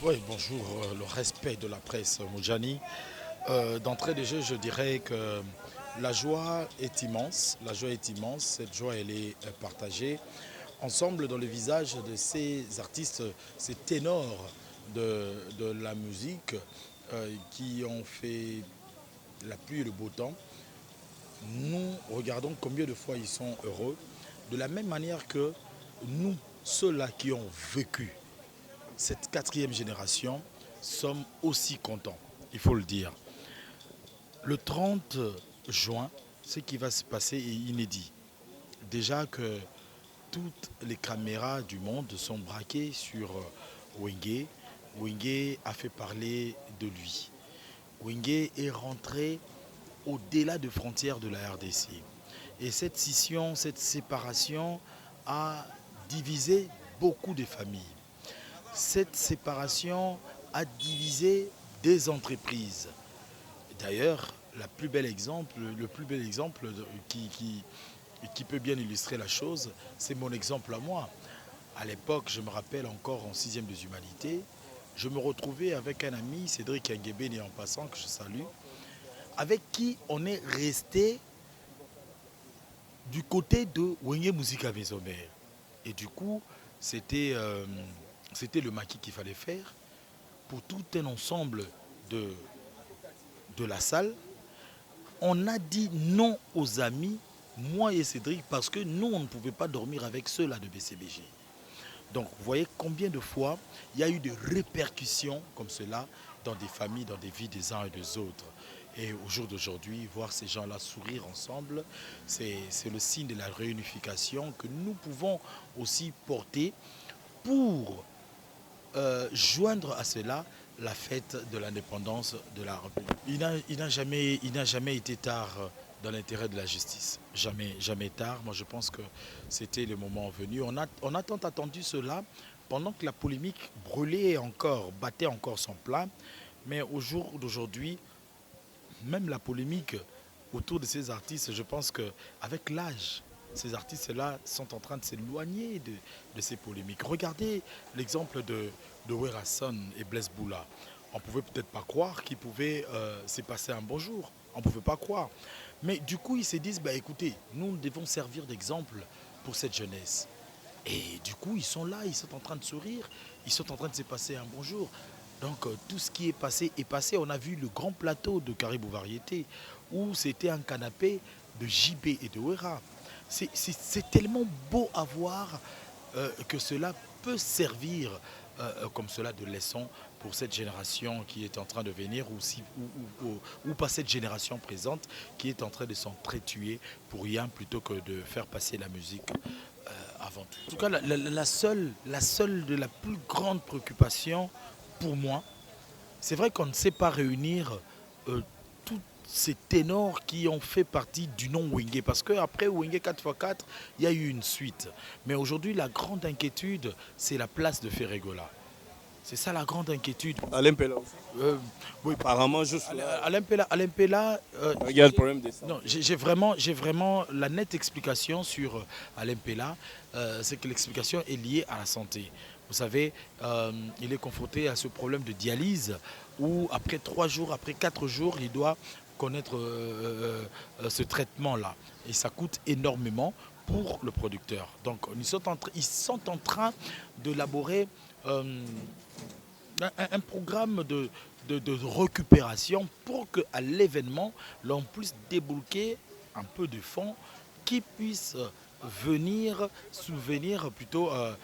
Oui, bonjour, le respect de la presse, Moujani. D'entrée de jeu, je dirais que la joie est immense. La joie est immense. Cette joie, elle est partagée ensemble dans le visage de ces artistes, ces ténors de la musique qui ont fait la pluie et le beau temps. Nous regardons combien de fois ils sont heureux. De la même manière que nous, ceux-là qui ont vécu cette quatrième génération, sommes aussi contents, il faut le dire. Le 30 juin, ce qui va se passer est inédit. Déjà que toutes les caméras du monde sont braquées sur Wenge. Wenge a fait parler de lui. Wenge est rentré au-delà des frontières de la RDC. Et cette scission, cette séparation a divisé beaucoup de familles. Cette séparation a divisé des entreprises. D'ailleurs, le plus bel exemple qui peut bien illustrer la chose, c'est mon exemple à moi. À l'époque, je me rappelle encore en 6e des humanités, je me retrouvais avec un ami, Cédric Nguébéni en passant, que je salue, avec qui on est resté du côté de Wenge Musica Maisonnaire. Et du coup, c'était le maquis qu'il fallait faire pour tout un ensemble de, de la salle. On a dit non aux amis, moi et Cédric, parce que nous, on ne pouvait pas dormir avec ceux-là de BCBG. Donc, vous voyez combien de fois il y a eu des répercussions comme cela dans des familles, dans des vies des uns et des autres. Et au jour d'aujourd'hui, voir ces gens-là sourire ensemble, c'est le signe de la réunification que nous pouvons aussi porter pour joindre à cela la fête de l'indépendance de la République. Il n'a jamais été tard dans l'intérêt de la justice. Jamais, jamais tard. Moi, je pense que c'était le moment venu. On a tant attendu cela pendant que la polémique brûlait encore, battait encore son plein. Mais au jour d'aujourd'hui, même la polémique autour de ces artistes, je pense qu'avec l'âge, ces artistes-là sont en train de s'éloigner de ces polémiques. Regardez l'exemple de Werason et Blaise Boula. On ne pouvait peut-être pas croire qu'ils pouvaient s'y passer un bon jour. On ne pouvait pas croire. Mais du coup, ils se disent, bah, écoutez, nous devons servir d'exemple pour cette jeunesse. Et du coup, ils sont là, ils sont en train de sourire, ils sont en train de se passer un bon jour. Donc tout ce qui est passé est passé. On a vu le grand plateau de Caribou Variété où c'était un canapé de JB et de Wera. C'est tellement beau à voir que cela peut servir comme cela de leçon pour cette génération qui est en train de venir ou pas cette génération présente qui est en train de s'entretuer pour rien plutôt que de faire passer la musique avant tout. En tout cas, la seule de la plus grande préoccupation pour moi, c'est vrai qu'on ne sait pas réunir tous ces ténors qui ont fait partie du nom Wenge. Parce qu'après Wenge 4x4, il y a eu une suite. Mais aujourd'hui, la grande inquiétude, c'est la place de Ferregola. C'est ça la grande inquiétude. Alain Pella aussi. Oui, Apparemment, juste là, Alain Pella, il y a le problème de ça. non, j'ai vraiment la nette explication sur Alain Pella. C'est que l'explication est liée à la santé. Vous savez, il est confronté à ce problème de dialyse où après 3 jours, après 4 jours, il doit connaître ce traitement-là. Et ça coûte énormément pour le producteur. Donc ils sont en train d'élaborer un programme de récupération pour qu'à l'événement, l'on puisse débloquer un peu de fonds qui puissent venir souvenir plutôt à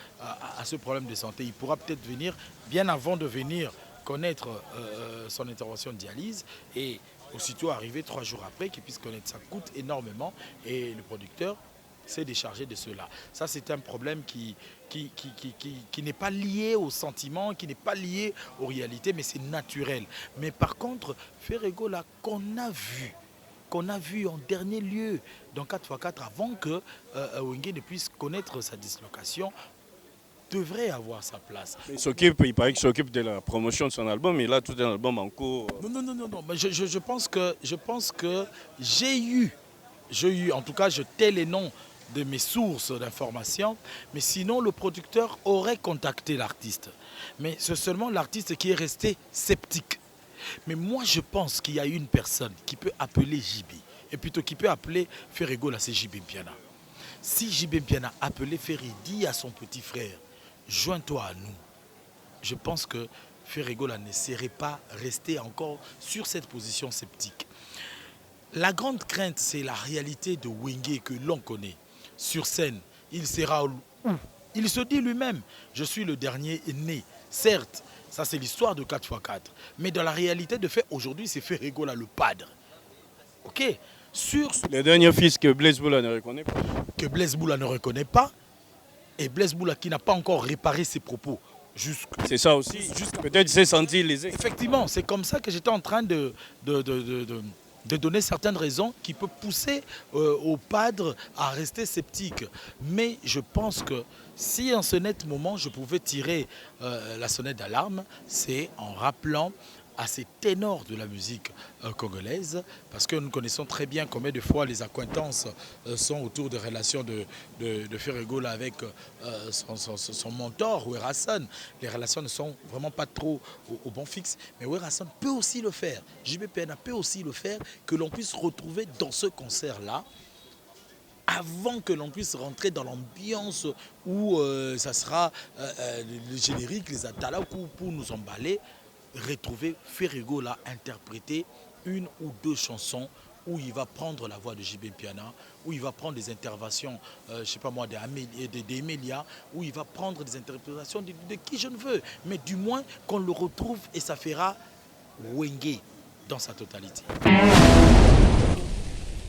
ce problème de santé. Il pourra peut-être venir bien avant de venir connaître son intervention de dialyse et aussitôt arriver 3 jours après qu'il puisse connaître. Ça coûte énormément et le producteur s'est déchargé de cela. Ça, c'est un problème qui n'est pas lié au sentiment, qui n'est pas lié aux réalités, mais c'est naturel. Mais par contre, Ferrego, là, qu'on a vu en dernier lieu dans 4x4 avant que Wenge ne puisse connaître sa dislocation, devrait avoir sa place. Il paraît qu'il s'occupe de la promotion de son album, il a tout un album en cours. Non. Mais je pense que j'ai eu, en tout cas, je tais les noms de mes sources d'information, mais sinon le producteur aurait contacté l'artiste. Mais c'est seulement l'artiste qui est resté sceptique. Mais moi je pense qu'il y a une personne qui peut appeler JB, et plutôt qui peut appeler Ferry Gola, c'est JB Mpiana. Si JB Mpiana appelait Ferry, dit à son petit frère, joins-toi à nous, je pense que Ferry Gola ne serait pas resté encore sur cette position sceptique. La grande crainte, c'est la réalité de Wenge que l'on connaît. Sur scène, il sera où? Il se dit lui-même, je suis le dernier né. Certes, ça c'est l'histoire de 4x4. Mais dans la réalité de fait, aujourd'hui, c'est Ferry Gola le padre. Ok? Sur Le dernier fils que Blaise Boula ne reconnaît pas. Que Blaise Boula ne reconnaît pas, et Blaise Boula qui n'a pas encore réparé ses propos. C'est ça aussi. Peut-être s'est senti lésé. Effectivement, c'est comme ça que j'étais en train de donner certaines raisons qui peuvent pousser au padre à rester sceptique. Mais je pense que si en ce net moment je pouvais tirer la sonnette d'alarme, c'est en rappelant à ces ténors de la musique congolaise, parce que nous connaissons très bien combien de fois les accointances sont autour des relations de Ferry Gola avec son mentor, Wera Hassan. Les relations ne sont vraiment pas trop au bon fixe, mais Wera Hassan peut aussi le faire. JB Mpiana peut aussi le faire, que l'on puisse retrouver dans ce concert-là, avant que l'on puisse rentrer dans l'ambiance où ça sera le générique, les atalas pour nous emballer, retrouver Ferry Gola interpréter une ou deux chansons où il va prendre la voix de JB Mpiana, où il va prendre des interventions, je ne sais pas moi, d'Emelia, où il va prendre des interprétations de qui je ne veux, mais du moins qu'on le retrouve et ça fera Wenge dans sa totalité.